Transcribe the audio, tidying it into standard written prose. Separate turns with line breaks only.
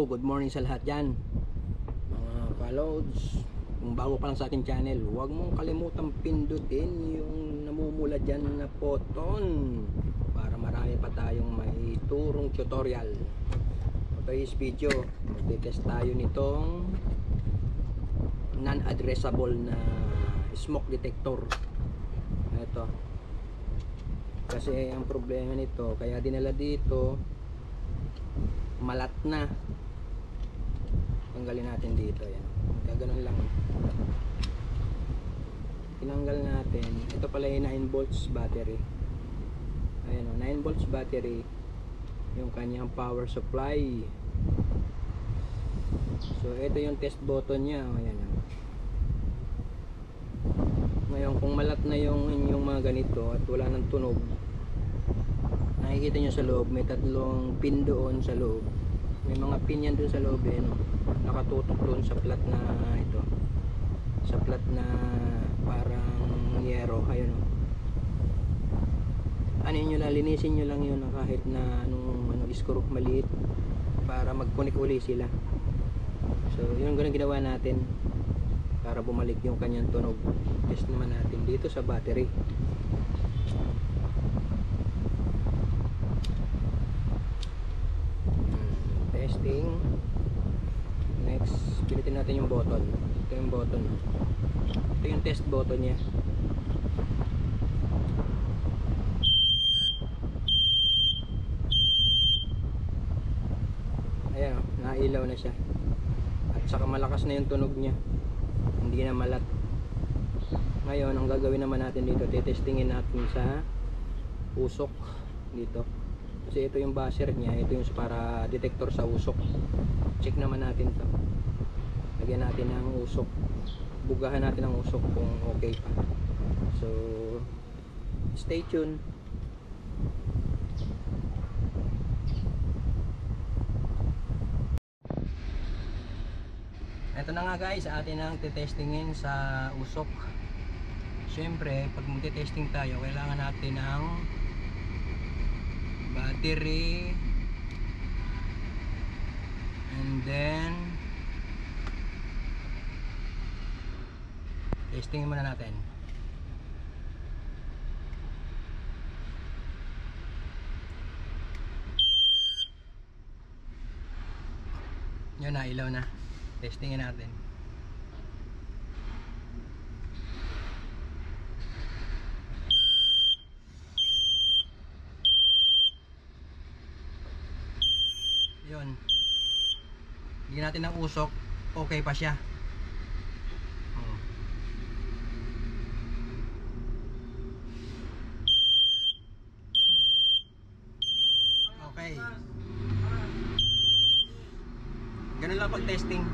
Hello, good morning sa lahat dyan mga kalods. Kung bago pa lang sa akin channel, huwag mong kalimutang pindutin yung namumula dyan na button para marami pa tayong may turong tutorial. Today's video, magte-test tayo nitong non-addressable na smoke detector. Ito kasi ang problema nito, kaya dinala dito, malat na. Tanggalin natin dito, yan. Gaganon lang. Tinanggal natin. Ito pala yung 9 volts battery. Ayan o, 9 volts battery. Yung kanyang power supply. So ito yung test button nya. Ayan o. Ngayon kung malat na yung inyong mga ganito at wala nang tunog, nakikita nyo sa loob, may tatlong pin doon sa loob. May mga pin yan doon sa loob eh, no? Nakatutok doon sa plat na ito. Sa plat na parang yero. Ayun o. Ano nyo lang, linisin nyo lang yun kahit na anong screw maliit para mag-connect uli sila. So yun ganun ginawa natin para bumalik yung kanyang tunog. Test naman natin dito sa battery. Testing. Next, pilitin natin yung button. Ito yung button. Ito yung test button nya. Ayan o, nailaw na siya. At saka malakas na yung tunog nya. Hindi na malat. Ngayon, ang gagawin naman natin dito, tetestingin natin sa usok dito. Kasi ito yung buzzer nya, ito yung para detector sa usok. Check naman natin to. Lagyan natin ng usok. Bugahan natin ang usok kung okay pa. So, stay tuned. Ito na nga guys, atin ang tetestingin sa usok. Siyempre, pag magte-testing tayo, kailangan natin ng battery, and then testingin muna natin. Yun na, ilaw na. Testingin natin. Yun. Bigyan natin ng usok. Okay pa siya. Okay. Ganun lang pag testing.